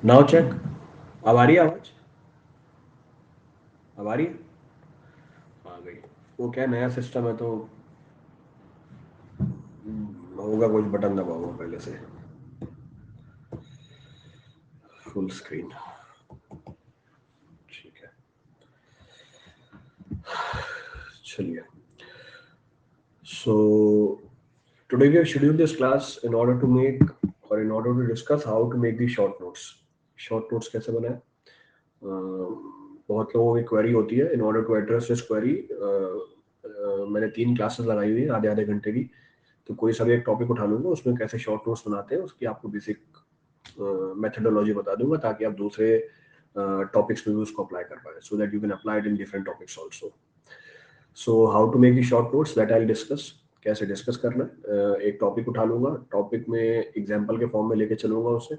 Now check. अब आ रही है आवाज? अब आ रही है? आ गई। वो क्या नया सिस्टम है तो होगा, कुछ बटन दबाऊंगा पहले से। Full screen. ठीक है, चलिए। सो today we have scheduled this class in order to make or in order to discuss how to make the short notes. Short notes कैसे बनाए? बहुत लोगों की क्वेरी होती है। In order to address this query मैंने 3 क्लासेस लगाई हुई है आधे आधे घंटे की। तो कोई सा भी एक टॉपिक उठा लूंगा, उसमें कैसे शॉर्ट नोट्स बनाते हैं उसकी आपको बेसिक मेथडोलॉजी बता दूंगा, ताकि आप दूसरे टॉपिक्स में भी उसको अप्लाई कर पाए, so that you can apply it in different topics also. So how to make the short notes that I discuss. कैसे डिस्कस करना है, एक टॉपिक उठा लूंगा, टॉपिक में एग्जाम्पल के फॉर्म में लेके चलूंगा उसे।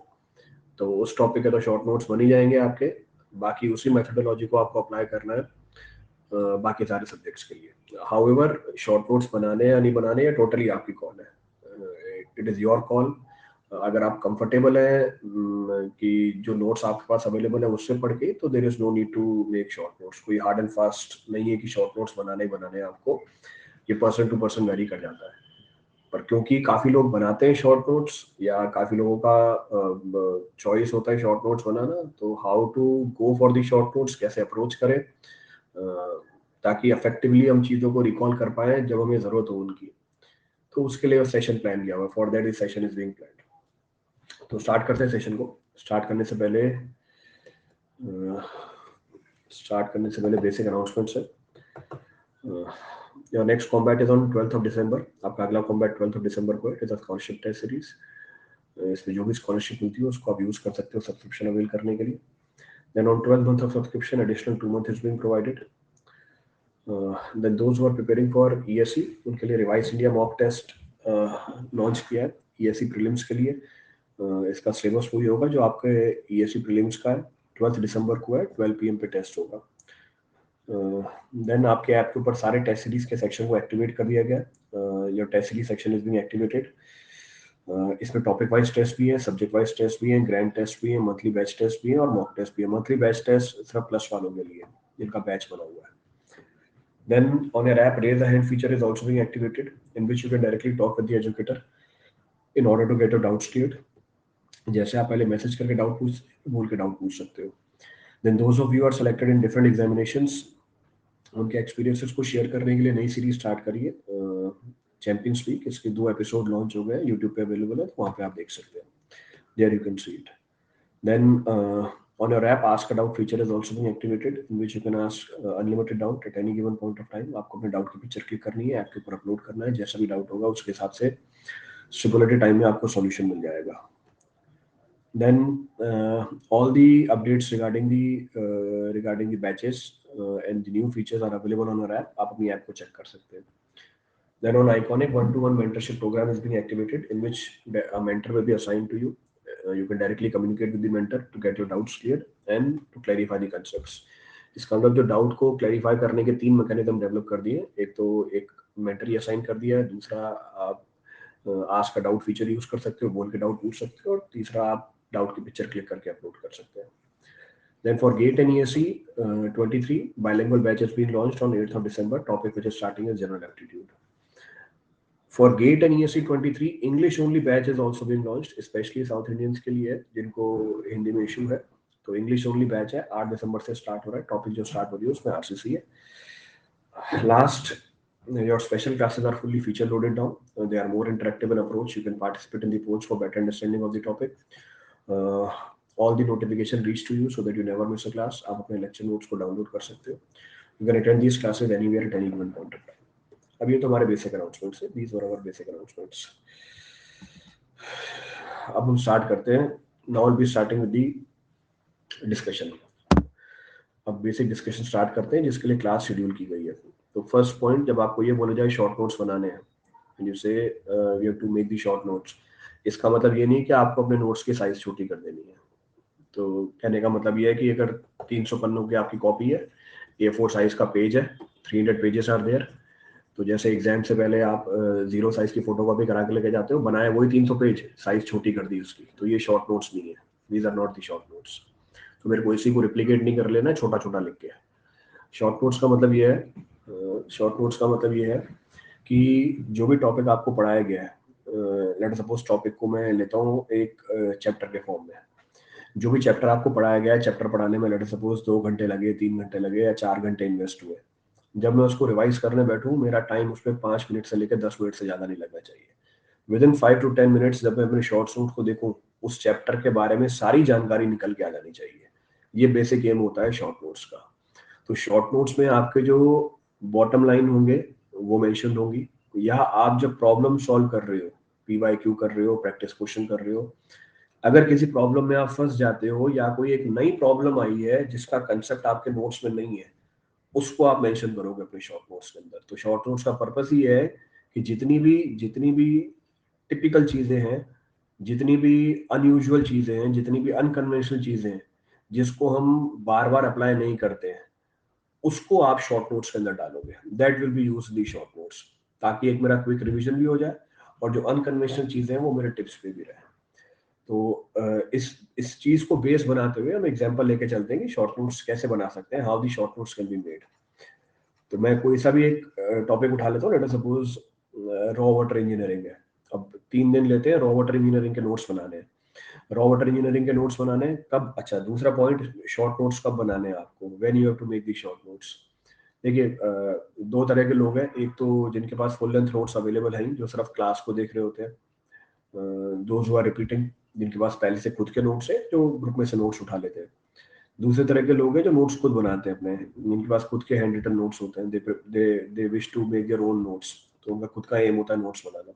तो उस टॉपिक के तो शॉर्ट नोट्स बन ही जाएंगे आपके। बाकी उसी मेथडोलॉजी को आपको अप्लाई करना है बाकी सारे सब्जेक्ट्स के लिए। हाउएवर शॉर्ट नोट्स बनाने या नहीं बनाने, ये टोटली आपकी कॉल है, इट इज़ योर कॉल। अगर आप कंफर्टेबल है कि जो नोट्स आपके पास अवेलेबल है उससे पढ़ के, तो there is no need to make short notes. कोई हार्ड एंड फास्ट नहीं है कि शॉर्ट नोट्स बनाने ही बनाने हैं आपको। ये पर्सन टू पर्सन वेरी कर जाता है। पर क्योंकि काफ़ी लोग बनाते हैं शॉर्ट नोट्स, या काफ़ी लोगों का चॉइस होता है शॉर्ट नोट्स बनाना, तो how to go for the short notes, कैसे अप्रोच करें ताकि अफेक्टिवली हम चीज़ों को रिकॉल कर पाए जब हमें ज़रूरत हो उनकी। तो उसके लिए सेशन प्लान किया हुआ, for that this session is being planned. तो स्टार्ट करते हैं सेशन को। स्टार्ट करने से पहले बेसिक अनाउंसमेंट्स है। Your next combat is on 12th of December. आपका अगला कॉम्बैट 12th ऑफ दिसंबर को है। It is a scholarship test series. इसमें जो भी स्कॉलरशिप मिलती है उसको आप यूज कर सकते हो सब्सक्रिप्शन अवेल करने के लिए। Then on 12th month of subscription, additional 2 month is being provided. Then those who are preparing for ESE, उनके लिए revise India mock test launch किया है ESE प्रीलिम्स के लिए। इसका सिलेबस वही होगा जो आपके ESE प्रीलिम्स का है। 12 दिसंबर को है, 12 PM पे टेस्ट होगा। देन आपके ऐप के ऊपर सारे टेस्ट सीरीज के सेक्शन को एक्टिवेट कर दिया गया। Your test series section is being activated. इसमें टॉपिक वाइज टेस्ट भी है, सब्जेक्ट वाइज टेस्ट भी है, ग्रैंड टेस्ट भी है, मंथली बैच टेस्ट भी है और मॉक टेस्ट भी है। मंथली बैच टेस्ट सिर्फ प्लस वालों के लिए जिनका बैच बना हुआ है। Then on your app, raise a hand feature is also being activated, in which you can directly talk with the educator in order to get your doubts cleared. जैसे आप पहले मैसेज करके डाउट पूछ, बोल के डाउट पूछ सकते हो। Then those of you are selected in different examinations, उनके एक्सपीरियंसेस को शेयर करने के लिए नई सीरीज स्टार्ट करिए, चैंपियंस वीक। इसके 2 एपिसोड लॉन्च हो गए, यूट्यूब पे अवेलेबल है, तो वहाँ पे आप देख सकते हैं। There you can see it. Then on your app, ask a doubt feature is also being activated, in which you can ask unlimited doubt at any given point of time. आपको अपने डाउट की picture click करनी है, app के ऊपर upload करना है, जैसा भी डाउट होगा उसके हिसाब से स्टिपुलेटेड टाइम में आपको सॉल्यूशन मिल जाएगा। Then all the updates regarding the batches and the new features are available on your app. आप अपनी ऐप को चेक कर सकते हैं। Then on Iconic, one-to-one mentorship program is being activated, in which a mentor will be assigned to you. You can directly communicate with the mentor to get your doubts cleared and to clarify the concepts. इसका मतलब जो doubt को clarify करने के 3 mechanism develop कर दिए। एक तो एक मेंटर ही असाइन कर दिया है, दूसरा आप आस्क का डाउट फीचर यूज कर सकते हो, बोल के डाउट पूछ सकते हो, और तीसरा आप डाउट की पिक्चर क्लिक करके अपलोड कर सकते हैं। Then for GATE and ESE 23, bilingual batch has been launched on 8th of December. Topic which is starting is general aptitude. For GATE and ESE 23, English only batch has also been launched, especially South Indians के लिए जिनको हिंदी में issue है। तो English only batch है, 8 दिसंबर से start हो रहा है। टॉपिक जो स्टार्ट हो रही है उसमें RCC है। Last, your special classes are fully feature loaded now. They are more interactive in approach. You can participate in the polls for better understanding of the topic. Uh, all the notification reach to you so that you never miss a class. आप अपने lecture notes को download कर सकते हो। You can attend these classes anywhere at any given point of time. अब ये तो हमारे बेसिक अनाउंसमेंट्स है। These were our basic announcements. अब हम स्टार्ट करते हैं। Now I'll be starting with the discussion. अब बेसिक डिस्कशन स्टार्ट करते हैं जिसके लिए क्लास शेड्यूल की गई है। तो फर्स्ट पॉइंट, जब आपको ये बोला जाए शॉर्ट नोट्स बनाने हैं, you say we have to make the short notes, इसका मतलब ये नहीं कि आपको अपने नोट्स की साइज छोटी कर देनी है। तो कहने का मतलब ये है कि अगर 300 पन्नों की आपकी कॉपी है, A4 साइज का पेज है, 300 पेजेस आर देयर। तो जैसे एग्जाम से पहले आप 0 साइज की फोटो कॉपी करा के लेके जाते हो, बनाए वही 300 पेज, साइज छोटी कर दी उसकी, तो ये शॉर्ट नोट्स नहीं है। These are not the short notes. तो मेरे को इसी को रिप्लिकेट नहीं कर लेना, छोटा छोटा लिख के। शॉर्ट नोट्स का मतलब ये है, शॉर्ट नोट्स का मतलब ये है कि जो भी टॉपिक आपको पढ़ाया गया है, लेट सपोज टॉपिक को मैं लेता हूँ एक चैप्टर के फॉर्म में। जो भी चैप्टर आपको पढ़ाया गया है, चैप्टर पढ़ाने में लेट सपोज 2 घंटे लगे, 3 घंटे लगे या 4 घंटे इन्वेस्ट हुए, जब मैं उसको रिवाइज करने बैठूं, मेरा टाइम उसमें 5 मिनट से लेकर 10 मिनट से ज्यादा नहीं लगना चाहिए। विद इन 5 to 10 मिनट्स जब मैं अपने शॉर्ट नोट को देखूं, उस चैप्टर के बारे में सारी जानकारी निकल के आ जानी चाहिए। ये बेसिक एम होता है शॉर्ट नोट्स का। तो शॉर्ट नोट्स में आपके जो बॉटम लाइन होंगे वो मेंशन होंगी, या आप जब प्रॉब्लम सॉल्व कर रहे हो, पीवाईक्यू कर रहे हो, प्रैक्टिस क्वेश्चन कर रहे हो, अगर किसी प्रॉब्लम में आप फंस जाते हो या कोई एक नई प्रॉब्लम आई है जिसका कंसेप्ट आपके नोट्स में नहीं है, उसको आप मेंशन करोगे अपने शॉर्ट नोट्स के अंदर। तो शॉर्ट नोट्स का पर्पस ही है कि जितनी भी टिपिकल चीजें हैं, जितनी भी अनयूजुअल चीजें हैं, जितनी भी अनकन्वेंशनल चीजें हैं, जिसको हम बार बार अप्लाई नहीं करते हैं, उसको आप शॉर्ट नोट्स के अंदर डालोगे। That will be use the short notes, ताकि एक मेरा क्विक रिवीजन भी हो जाए और जो अनकन्वेंशनल चीजें हैं वो मेरे टिप्स पे भी रहे। तो इस चीज को बेस बनाते हुए हम एग्जांपल लेके चलते हैं कि शॉर्ट नोट्स कैसे बना सकते हैं, how the short notes can be made. तो मैं कोई सा भी एक टॉपिक उठा लेता हूँ, let us suppose raw water engineering है। अब 3 दिन लेते हैं रॉ वाटर इंजीनियरिंग के नोट्स बनाने हैं। रॉ वाटर इंजीनियरिंग के नोट्स बनाने हैं कब, अच्छा दूसरा पॉइंट, शॉर्ट नोट्स कब बनाने हैं आपको, when you have to make the short notes. देखिए, दो तरह के लोग हैं, एक तो जिनके पास फुल लेंथ नोट्स अवेलेबल हैं जो सिर्फ क्लास को देख रहे होते हैं, दोज हु आर रिपीटिंग, जिनके पास पहले से खुद के नोट्स है, जो ग्रुप में से नोट्स उठा लेते हैं। दूसरे तरह के लोग हैं जो नोट्स खुद बनाते हैं अपने, जिनके पास खुद के हैंड रिटन नोट्स होते हैं, they wish to make their own notes, तो उनका खुद का एम होता है नोट्स बनाना।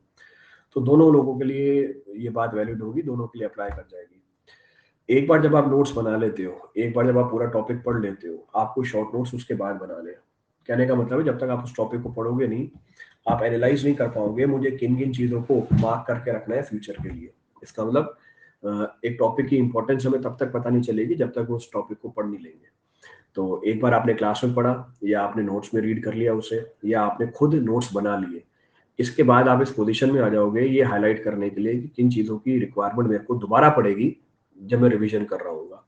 तो दोनों लोगों के लिए ये बात वैलिड होगी, दोनों के लिए अप्लाई कर जाएगी। एक बार जब आप नोट्स बना लेते हो, एक बार जब आप पूरा टॉपिक पढ़ लेते हो, आपको शॉर्ट नोट्स उसके बाद बनाने हैं। कहने का मतलब है, जब तक आप उस टॉपिक को पढ़ोगे नहीं, आप एनालाइज नहीं कर पाओगे मुझे किन किन चीजों को मार्क करके रखना है फ्यूचर के लिए। इसका मतलब एक टॉपिक की इंपॉर्टेंस हमें तब तक पता नहीं चलेगी जब तक उस टॉपिक को पढ़ नहीं लेंगे। तो एक बार आपने क्लास में पढ़ा, या आपने नोट्स में रीड कर लिया उसे, या आपने खुद नोट्स बना लिए, इसके बाद आप इस पोजीशन में आ जाओगे ये हाईलाइट करने के लिए कि किन चीजों की रिक्वायरमेंट मेरे को दोबारा पड़ेगी जब मैं रिवीजन कर रहा हूँ।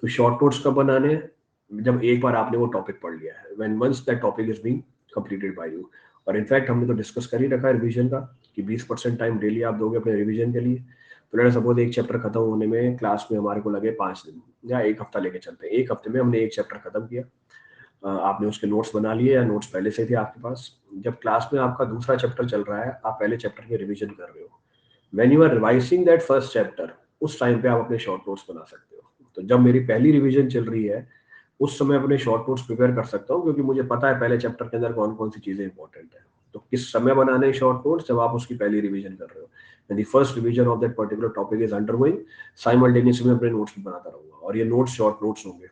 तो शॉर्ट नोट्स कब बनाने हैं, जब एक बार आपने वो टॉपिक पढ़ लिया है, when once that topic is being completed by you. और इनफैक्ट हमने तो डिस्कस कर ही रखा है रिवीजन का कि 20% टाइम डेली आप दोगे अपने रिवीजन के लिए। तो लेट्स सपोज एक चैप्टर खत्म होने में क्लास में हमारे को लगे 5 दिन या एक हफ्ता लेके चलते हैं, एक हफ्ते में हमने एक चैप्टर खत्म किया, आपने उसके नोट्स बना लिए या नोट्स पहले से थे आपके पास। जब क्लास में आपका दूसरा चैप्टर चल रहा है, आप पहले चैप्टर के रिवीजन कर रहे हो, when you are revising that first chapter, उस टाइम पे आप अपने शॉर्ट नोट्स बना सकते हो। तो जब मेरी पहली रिवीजन चल रही है, उस समय अपने शॉर्ट नोट्स प्रिपेयर कर सकता हूँ, क्योंकि मुझे पता है पहले चैप्टर के अंदर कौन कौन सी चीजें इंपॉर्टेंट है। तो किस समय बनाने शॉर्ट नोट्स, जब आप उसकी पहली रिवीजन कर रहे हो, यदि first revision of that particular topic is undergoing, simultaneously मैं अपने नोट्स भी बनाता रहूंगा, और ये नोट्स शॉर्ट नोट्स होंगे।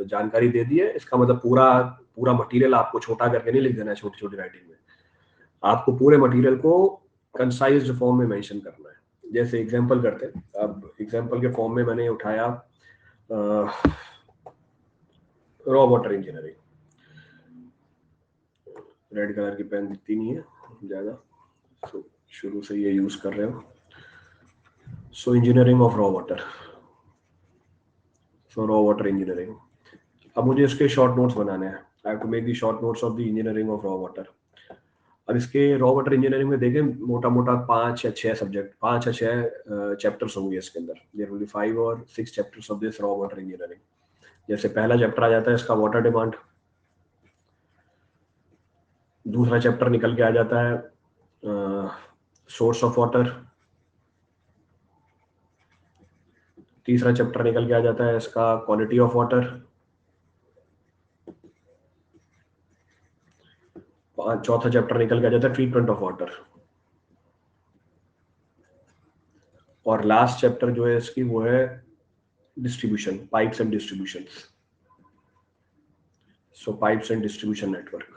जानकारी दे दी है, इसका मतलब पूरा पूरा मटेरियल आपको छोटा करके नहीं लिख देना है छोटी छोटी राइटिंग में, आपको पूरे मटेरियल को कंसाइज्ड फॉर्म में मेंशन करना है। जैसे एग्जांपल करते हैं, अब एग्जांपल के फॉर्म में मैंने उठाया raw water engineering. Red colour की पेन दिखती नहीं है ज्यादा, तो शुरू से ये यूज कर रहे हो। So engineering of raw water, so raw water engineering. अब मुझे इसके शॉर्ट नोट्स बनाने हैं, I have to make the short notes of the engineering of raw water. अब इसके रॉ वाटर इंजीनियरिंग में देखें, मोटा मोटा 5 या 6 सब्जेक्ट, 5 या 6 चैप्टर्स होंगे इसके अंदर। देयर विल बी 5 और 6 chapters of this raw water engineering. जैसे पहला चैप्टर आ जाता है इसका वाटर डिमांड, दूसरा चैप्टर निकल के आ जाता है सोर्स ऑफ वाटर, तीसरा चैप्टर निकल के आ जाता है इसका क्वालिटी ऑफ वाटर, चौथा चैप्टर निकल के आ जाता है ट्रीटमेंट ऑफ वाटर, और लास्ट चैप्टर जो है इसकी वो है distribution, pipes and distribution. So pipes and distribution network.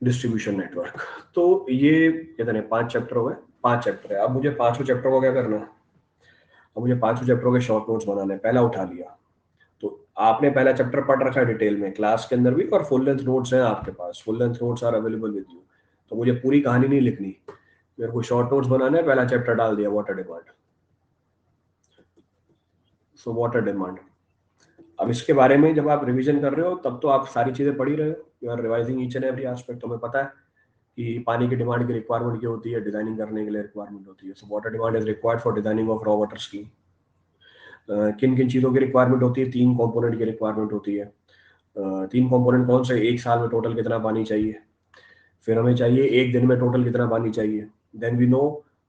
Distribution network, तो ये कितने 5 चैप्टर हो गए, 5 चैप्टर है। अब मुझे पांचों चैप्टर को क्या करना है, अब मुझे पांचों चैप्टरों के शॉर्ट नोट्स बनाने हैं। पहला उठा लिया, तो आपने पहला चैप्टर पढ़ रखा है डिटेल में क्लास के अंदर भी, और फुल लेंथ नोट्स हैं आपके पास, full length notes are available with you. तो मुझे पूरी कहानी नहीं लिखनी, मेरे को शॉर्ट नोट्स बनाना है, पहला चैप्टर डाल दिया water demand. So water demand, अब इसके बारे में जब आप रिवीजन कर रहे हो तब तो आप सारी चीजें पढ़ ही रहे हो, you are revising each and every aspect. तुम्हें पता है कि पानी की डिमांड की रिक्वायरमेंट क्या होती है, डिजाइनिंग करने के लिए रिक्वायरमेंट होती है। So water demand is required for designing of raw water scheme. किन किन चीजों की रिक्वायरमेंट होती है, 3 कंपोनेंट की रिक्वायरमेंट होती है। 3 कंपोनेंट कौन से, एक साल में टोटल कितना पानी चाहिए, फिर हमें चाहिए एक दिन में टोटल कितना पानी चाहिए, then we know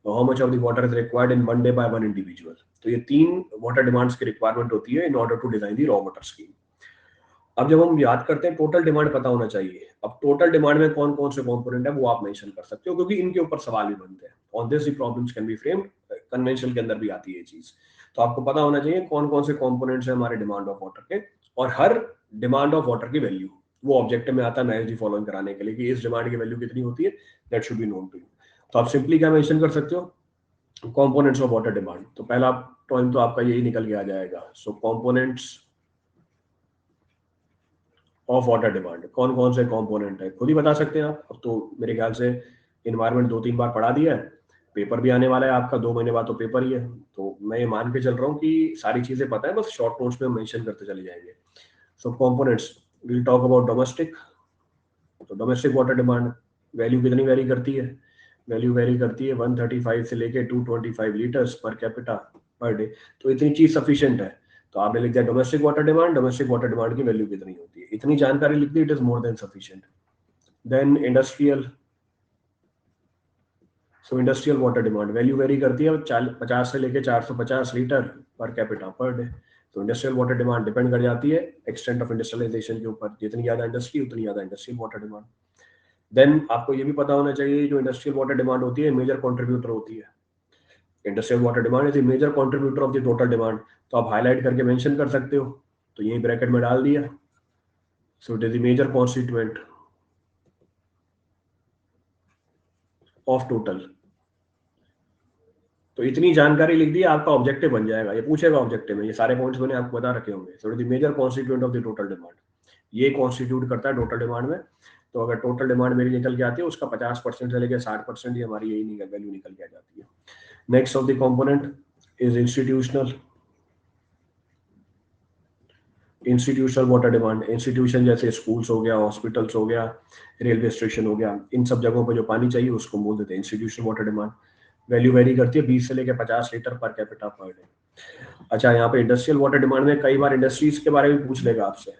how much of the water is required in one day by one individual. तो ये 3 वाटर डिमांड्स की रिक्वायरमेंट होती है in order to design the raw water scheme. अब जब हम याद करते हैं टोटल डिमांड पता होना चाहिए। अब टोटल डिमांड में कौन कौन से कंपोनेंट है वो आप मेंशन कर सकते हो, क्योंकि इनके ऊपर सवाल भी बनते हैं। On this the problems can be framed, convention के अंदर भी आती है ये चीज। तो आपको पता होना चाहिए कौन कौन से कंपोनेंट्स हैं हमारे डिमांड ऑफ वाटर के, और हर डिमांड ऑफ वाटर की वैल्यू वो ऑब्जेक्टिव में आता है मैच दी फॉलोइंग कराने के लिए कि इस डिमांड की वैल्यू कितनी होती है, that should be known to you. तो आप सिंपली क्या मेंशन कर सकते हो, कंपोनेंट्स ऑफ वाटर डिमांड। तो पहला पॉइंट तो आपका यही निकल के आ जाएगा। सो कंपोनेंट्स ऑफ वाटर डिमांड, कौन कौन से कंपोनेंट है खुद ही बता सकते हैं आप। अब तो मेरे ख्याल से इन्वायरमेंट 2-3 बार पढ़ा दिया है, पेपर भी आने वाला है आपका, 2 महीने बाद तो पेपर ही है। तो मैं ये मान के चल रहा हूँ कि सारी चीजें पता है, बस शॉर्ट नोट्स में मेंशन करते चले जाएंगे। So components, will talk about domestic. तो डोमेस्टिक वाटर डिमांड वैल्यू कितनी वेरी करती है, वैल्यू वेरी करती है 135 से लेके 225 litres per capita per day. तो इतनी चीज सफिशिएंट है। तो आपने लिख दिया domestic water demand, domestic water demand की वैल्यू कितनी होती है, इतनी जानकारी लिख दी, it is more than sufficient. Then industrial, so industrial water demand value vary करती है 50 से लेके 450 litre per capita per day. तो इंडस्ट्रियल वाटर डिमांड डिपेंड कर जाती है एक्सटेंट ऑफ इंडस्ट्रियलाइजेशन के ऊपर, जितनी ज्यादा इंडस्ट्री उतनी ज्यादा इंडस्ट्रियल वाटर डिमांड। देन आपको ये भी पता होना चाहिए जो इंडस्ट्रियल वाटर डिमांड होती है मेजर कंट्रीब्यूटर होती है। Industrial water demand is the major contributor of the total demand. तो आप हाईलाइट करके मेंशन कर सकते हो, तो यही ब्रैकेट में डाल दिया। So it is the major constituent of total. तो इतनी जानकारी लिख दी, आपका ऑब्जेक्टिव बन जाएगा। ये पूछेगा ऑब्जेक्टिव में, ये सारे पॉइंट्स मैंने आपको बता रखे होंगे। So it is the major constituent of the total demand, ये कॉन्स्टिट्यूट करता है टोटल डिमांड में। तो अगर टोटल डिमांड मेरी निकल के आती है उसका 50% से लेकर 60% ही हमारी यही वैल्यू निकल के आ जाती है। Next of the component is institutional, institutional water demand. Institution जैसे स्कूल्स हो गया, हॉस्पिटल्स हो गया, रेलवे स्टेशन हो गया, इन सब जगहों पर जो पानी चाहिए उसको बोल देते हैं institutional water demand. Value vary करती है 20 से लेकर 50 litre per capita per day. अच्छा, यहाँ पे इंडस्ट्रियल वाटर डिमांड में कई बार इंडस्ट्रीज के बारे में पूछ लेगा आपसे।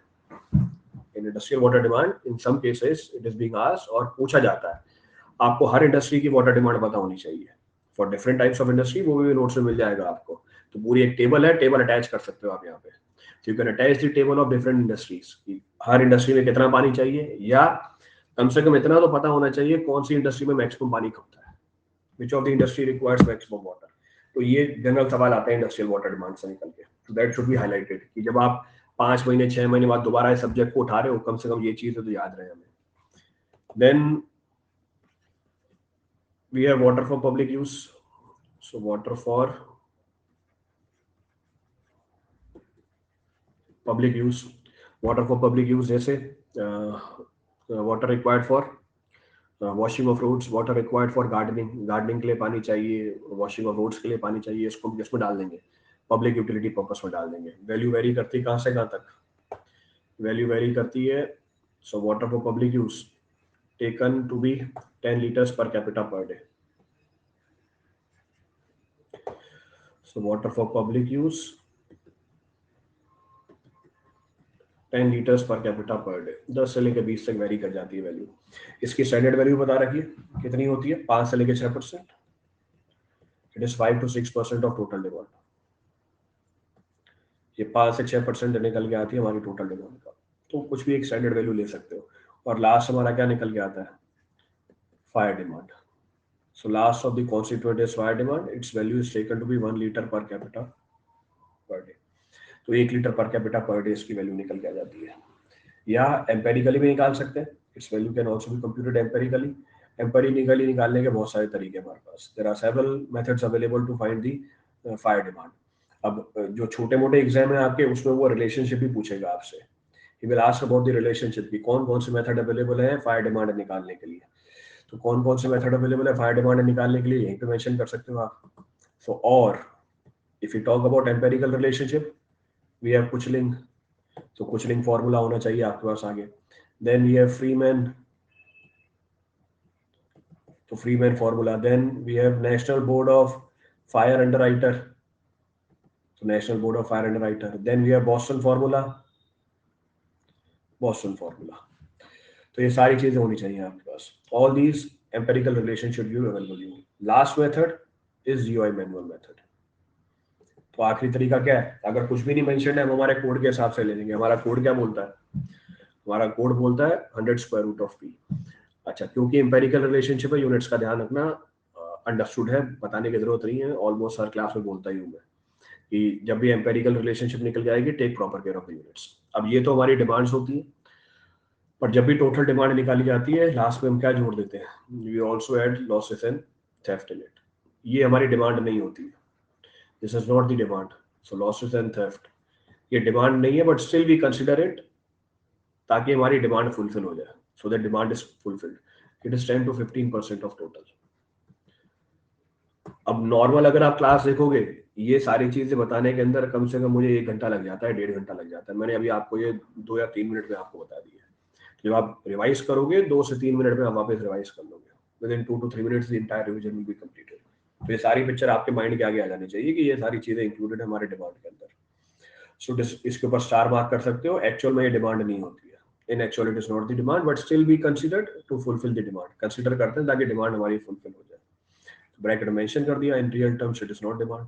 In industrial water demand in some cases it is being asked, और पूछा जाता है। आपको हर इंडस्ट्री की वाटर डिमांड पता होनी चाहिए for different types of industry, वो भी नोट्स में मिल जाएगा आपको। तो पूरी एक टेबल है, टेबल अटैच कर सकते हो आप यहाँ पे। You can attach the table of different industries, her industry में कितना पानी चाहिए, या कम से कम इतना तो पता होना चाहिए कौन सी इंडस्ट्री में मैक्सिमम पानी खपता है, which of the industry requires maximum water. तो ये जनरल सवाल आते हैं इंडस्ट्रियल वाटर डिमांड से निकल के। तो दैट शुड बी हाईलाइटेड कि जब आप 5 महीने 6 महीने बाद दोबारा इस सब्जेक्ट को उठा रहे हो, कम से कम ये चीजें तो याद रहे हमें। Then we have water for public use. So water for public use, water for public use जैसे water required for washing of roads, water required for gardening, gardening के लिए पानी चाहिए, washing of roads के लिए पानी चाहिए, इसको हम किसमें डाल देंगे, पब्लिक यूटिलिटी पर्पस में डाल देंगे। वैल्यू वेरी करती है कहाँ से कहाँ तक, वैल्यू वेरी करती है। So water for public use taken to be 10 litres per capita per day. So water for public use 10 litres per capita per day, 10 से लेकर 20 तक वेरी कर जाती है वैल्यू। इसकी स्टैंडर्ड वैल्यू बता रखिए कितनी होती है, 5 से लेकर 6%। It is 5 to 6% of total demand. ये 5 से 6% निकल के आती है हमारी टोटल डिमांड का। तो कुछ भी एक स्टैंडर्ड वैल्यू ले सकते हो। और लास्ट हमारा क्या निकल के आता है, fire demand. So last of the constituent is fire demand, its value is taken to be 1 litre per capita per day. तो 1 litre per capita per day इसकी वैल्यू निकल के आ जाती है, या एम्पेरिकली भी निकाल सकते हैं। Its value can also be computed empirically. Empirically निकालने के बहुत सारे तरीके हमारे पास, there are several methods available to find the fire demand. अब जो छोटे मोटे एग्जाम है आपके, उसमें वो रिलेशनशिप भी पूछेगा आपसे, he will ask about the relationship की कौन कौन से मेथड अवेलेबल है फायर डिमांड निकालने के लिए। तो कौन कौन से मेथड अवेलेबल है फायर डिमांड निकालने के लिए, यहीं पे मेंशन कर सकते हो आप. सो और if you talk about empirical relationship, we have Kuichling. तो कुचलिंग फॉर्मूला होना चाहिए आपके पास आगे. देन वी हैव फ्रीमैन, तो Freeman formula. Then we have national board of fire underwriter, तो national board of fire underwriter. Then we have Boston formula, Boston formula. तो ये सारी चीजें होनी चाहिए आपके पास. All these empirical relation should be available you. Last method is GOI manual method. तो आखिरी तरीका क्या है, अगर कुछ भी नहीं मेंशन है हम हमारे कोड के हिसाब से ले लेंगे. हमारा कोड क्या बोलता है, हमारा कोड बोलता है 100 स्क्वायर रूट ऑफ पी. अच्छा, क्योंकि एम्पेरिकल रिलेशनशिप है, यूनिट्स का ध्यान रखना, अंडरस्टूड है, बताने की जरूरत नहीं है, ऑलमोस्ट हर क्लास में बोलता ही हूँ मैं कि जब भी एम्पेरिकल रिलेशनशिप निकल जाएगी take proper care of the units. अब ये तो हमारी डिमांड्स होती है, पर जब भी टोटल डिमांड निकाली जाती है लास्ट में हम क्या जोड़ देते हैं, we also add losses and theft in it. ये हमारी डिमांड नहीं होती है, this is not the demand. So losses and theft ये डिमांड नहीं है, but still we consider it ताकि हमारी डिमांड फुलफिल हो जाए. So that demand is fulfilled. It is 10 to 15% of total. अब नॉर्मल अगर आप क्लास देखोगे, ये सारी चीजें बताने के अंदर कम से कम मुझे 1 घंटा लग जाता है, 1.5 घंटा लग जाता है. मैंने अभी आपको ये 2 या 3 मिनट में आपको बता दिया. जब आप रिवाइज करोगे 2 से 3 मिनट में आप वापस रिवाइज कर लोगे. With in 2 to 3 minutes the entire revision will be completed. तो ये सारी पिक्चर आपके माइंड के आगे आ जानी चाहिए कि ये सारी चीजें इंक्लूडेड है हमारे डिमांड के अंदर. सो इसके ऊपर स्टार मार्क कर सकते हो. एक्चुअल में ये डिमांड नहीं होती है. In actual it is not the demand, but still be considered to fulfil the demand. Consider करते हैं ताकि डिमांड हमारी फुलफिल हो जाए. तो ब्रैकेट में मेंशन कर दिया, in real terms it is not demand,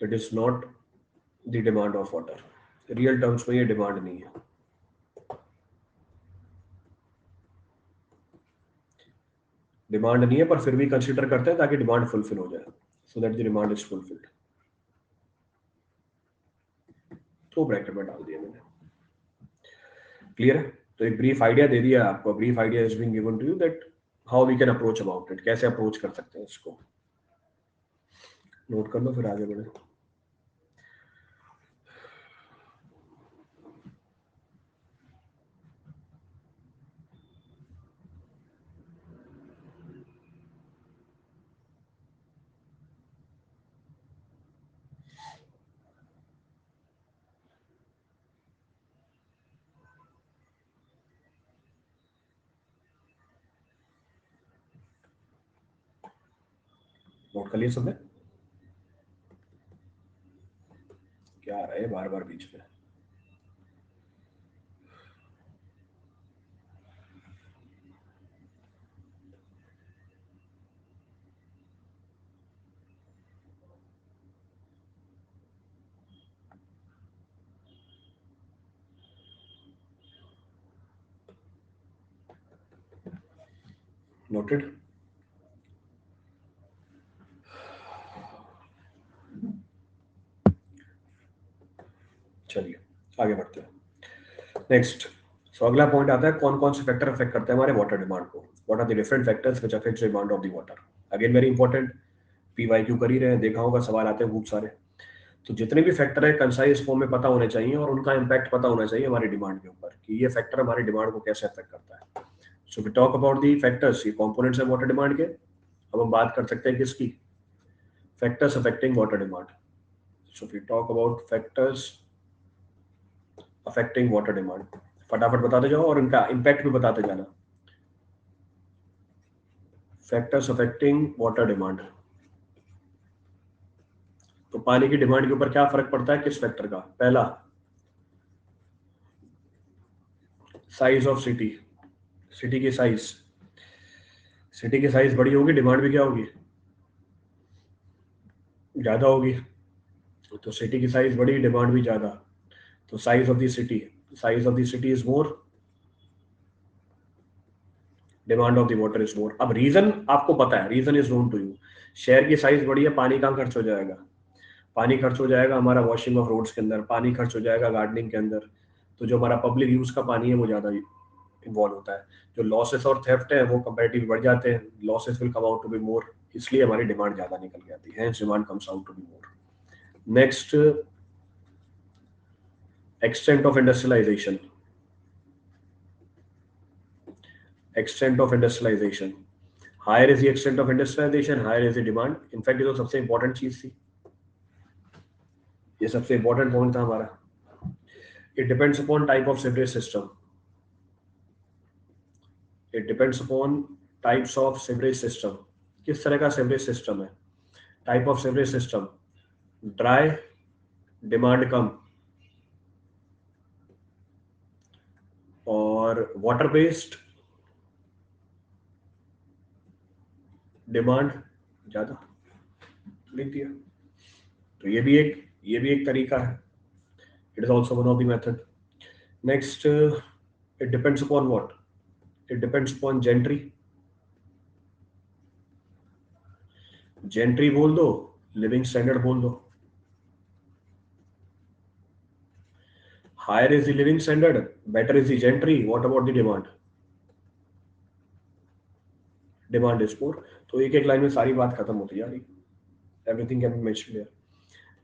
it is not the demand of water. Real terms में ये डिमांड नहीं है. डिमांड नहीं है, पर फिर भी कंसीडर करते हैं ताकि डिमांड फुलफिल हो जाए, so that the demand is fulfilled. तो ब्रैकेट में डाल दिया मैंने. क्लियर है. तो एक ब्रीफ आइडिया दे दिया आपको. Brief idea is being given to you that how we can approach about it, कैसे अप्रोच कर सकते हैं इसको. नोट कर लो फिर आगे बढ़े. नोट कर लिए सबने. क्या आ रहा है बार बार बीच में. नोटेड. चलिए आगे बढ़ते हैं. नेक्स्ट, सो अगला पॉइंट आता है कौन कौन से फैक्टर अफेक्ट करते हैं हमारे वाटर डिमांड को. What are the different factors which affect demand of the water. Again very important. PYQ कर ही रहे हैं, देखा होगा सवाल आते हैं खूब सारे. तो जितने भी फैक्टर है कंसाइज फॉर्म में पता होने चाहिए और उनका इम्पैक्ट पता होना चाहिए हमारी डिमांड के ऊपर कि ये फैक्टर हमारी डिमांड को कैसे अफेक्ट करता है. So we talk about the factors, ये कंपोनेंट्स है वाटर डिमांड के. अब हम बात कर सकते हैं किसकी, factors affecting water demand. So we talk about factors affecting water demand. फटाफट बताते जाओ और इनका इम्पैक्ट भी बताते जाना. Factors affecting water demand. तो पानी की डिमांड के ऊपर क्या फर्क पड़ता है किस फैक्टर का. पहला, साइज ऑफ सिटी. सिटी की साइज, सिटी की साइज बड़ी होगी डिमांड भी क्या होगी, ज्यादा होगी. तो सिटी की साइज बड़ी डिमांड भी ज्यादा. तो size of the city, size of the city is more, demand of the water is more. अब रीजन आपको पता है, reason is known to you. शहर की साइज बड़ी है, पानी कहाँ खर्च हो जाएगा, पानी खर्च हो जाएगा हमारा वॉशिंग ऑफ रोड्स के अंदर, पानी खर्च हो जाएगा गार्डनिंग के अंदर. तो जो हमारा पब्लिक यूज का पानी है वो ज्यादा इन्वॉल्व होता है. जो लॉसेस और थेफ्ट है वो कंपैरेटिवली बढ़ जाते हैं. Losses will come out to be more, इसलिए हमारी डिमांड ज्यादा निकल के आती है. Demand comes out to be more. Next, extent of industrialisation. Extent of industrialisation, higher is the extent of industrialisation, higher is the demand. In fact ये तो सबसे इंपॉर्टेंट चीज थी, ये सबसे इंपॉर्टेंट पॉइंट था हमारा। It depends upon type of sewerage system, it depends upon types of sewerage system, किस तरह का सीवरेज सिस्टम है। Type of sewerage system, dry, demand कम, और वाटर बेस्ड, डिमांड ज्यादा। लिख दिया। तो ये भी एक तरीका है, it is also one of the method. Next, it depends upon what, it depends upon gentry. Gentry बोल दो, लिविंग स्टैंडर्ड बोल दो। Higher is the living standard, better is the gentry, what about the demand? Demand is poor. तो एक एक line में सारी बात खत्म होती जा रही, everything can be mentioned here.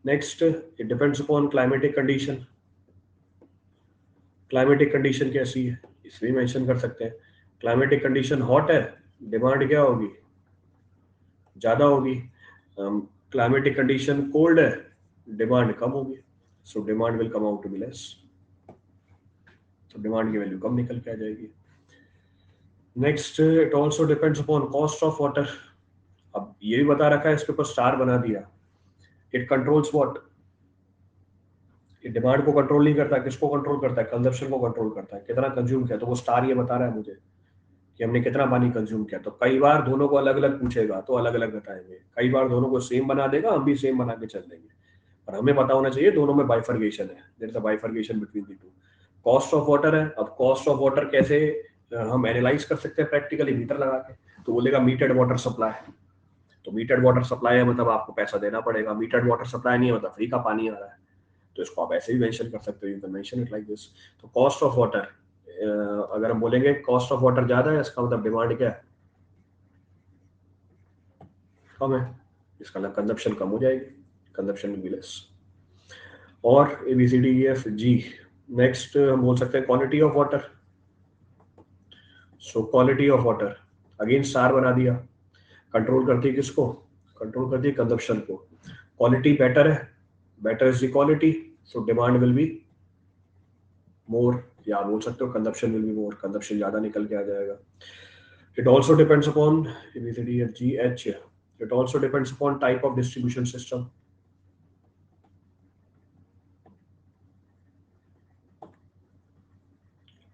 Next, it depends upon climatic condition. Climatic condition कैसी है इसमें मेंशन कर सकते हैं। क्लाइमेटिक कंडीशन हॉट है, डिमांड क्या होगी? ज्यादा होगी। क्लाइमेटिक कंडीशन कोल्ड है, डिमांड कम होगी। So demand will come out to be less, तो डिमांड की वैल्यू कम निकल के आ जाएगी। Next, it also depends upon cost of water. अब ये भी बता रखा है, इसके ऊपर स्टार बना दिया। इट कंट्रोल्स व्हाट, ये डिमांड को कंट्रोल नहीं करता, किसको कंट्रोल करता है? कंजप्शन को कंट्रोल करता है, कितना कंज्यूम किया। तो वो स्टार ये बता रहा है मुझे कि हमने कितना पानी कंज्यूम किया। तो कई बार दोनों को अलग अलग पूछेगा तो अलग अलग बताएंगे, कई बार दोनों को सेम बना देगा, हम भी सेम बना के चल देंगे। और हमें पता होना चाहिए दोनों में बाइफर्गेशन है, there is a bifurcation between the two. Cost of water है, अब कॉस्ट ऑफ वाटर कैसे हम एनालाइज कर सकते हैं प्रैक्टिकली? मीटर लगा के। तो बोलेगा मीटर्ड वाटर सप्लाई, तो मीटर्ड वाटर सप्लाई है मतलब आपको पैसा देना पड़ेगा, मीटर्ड वाटर सप्लाई नहीं है मतलब फ्री का पानी आ रहा है। तो इसको आप ऐसे भी मेंशन कर सकते हो, you can mention it like this. तो कॉस्ट ऑफ वाटर, अगर हम बोलेंगे कॉस्ट ऑफ वाटर ज्यादा है, इसका मतलब डिमांड क्या है? कम है, इसका मतलब कंजप्शन कम हो जाएगी, कंजप्शन विल बी लेस। और A B C D E F G. Next हम बोल सकते हैं quality of water. So quality of water, again star बना दिया। कंट्रोल करती है किसको? कंट्रोल करती है कंजप्शन को। क्वालिटी बेटर है, better is the quality, so demand will be more, या बोल सकते हो consumption will be more, consumption ज्यादा निकल के आ जाएगा। It also depends upon ji H, it also depends upon type of distribution system.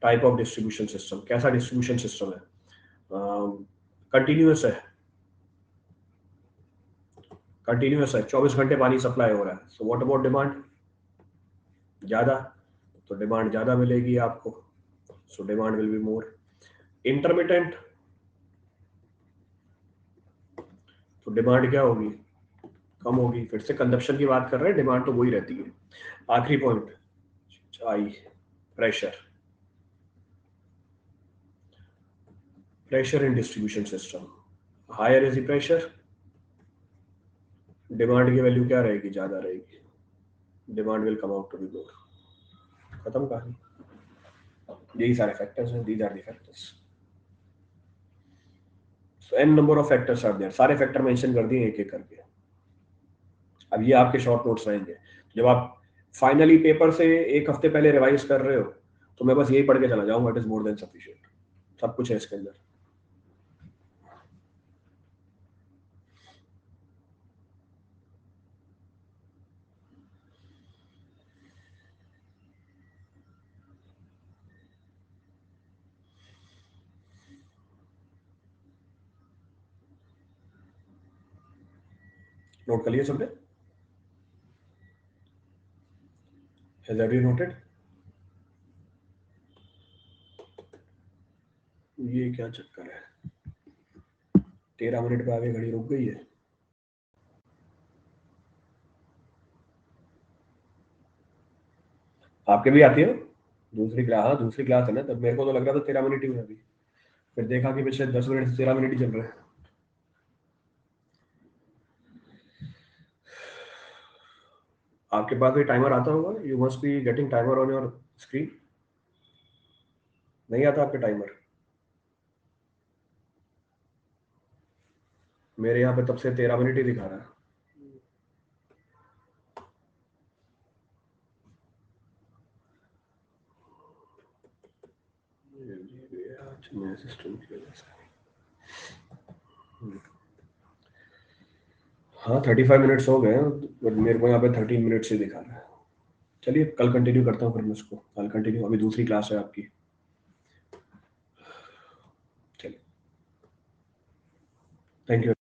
Type of distribution system, कैसा distribution system है? कंटिन्यूअस है, कंटिन्यूअस है, 24 घंटे पानी सप्लाई हो रहा है। So what about demand? ज्यादा, तो डिमांड ज्यादा मिलेगी आपको, सो demand will be more. Intermittent, तो डिमांड क्या होगी? कम होगी। फिर से कंजप्शन की बात कर रहे हैं, डिमांड तो वही रहती है। आखिरी point, I, pressure. Pressure in distribution system, higher is the pressure, demand की वैल्यू क्या रहेगी? ज्यादा रहेगी, demand will come out to be more. खत्म कहानी। यही सारे फैक्टर्स हैं, these are the factors. So an number of factors are there, सारे फैक्टर मेंशन कर दिए एक एक करके। अब ये आपके शॉर्ट नोट्स रहेंगे। जब आप फाइनली पेपर से एक हफ्ते पहले रिवाइज कर रहे हो तो मैं बस यही पढ़ के चला जाऊंगा, it is more than sufficient, सब कुछ है इसके अंदर। नोट कर लिए सबने? Has every noted? ये क्या चक्कर है, 13 मिनट पे आगे घड़ी रुक गई है। आपके भी आती है दूसरी क्लास? हाँ दूसरी क्लास है ना, तब मेरे को तो लग रहा था 13 मिनट ही हुई अभी, फिर देखा कि पिछले 10 मिनट से 13 मिनट ही चल रहे हैं। आपके पास भी टाइमर आता होगा, you must be getting timer on your screen. नहीं आता आपके टाइमर? मेरे यहाँ पे तब से 13 मिनट ही दिखा रहा है। आज नया सिस्टम की वजह से। हाँ 35 मिनट्स हो गए हैं, बट मेरे को यहाँ पे 13 मिनट्स ही दिखा रहा है। चलिए कल कंटिन्यू करता हूँ फिर मैं उसको, कल कंटिन्यू, अभी दूसरी क्लास है आपकी। चलिए, थैंक यू।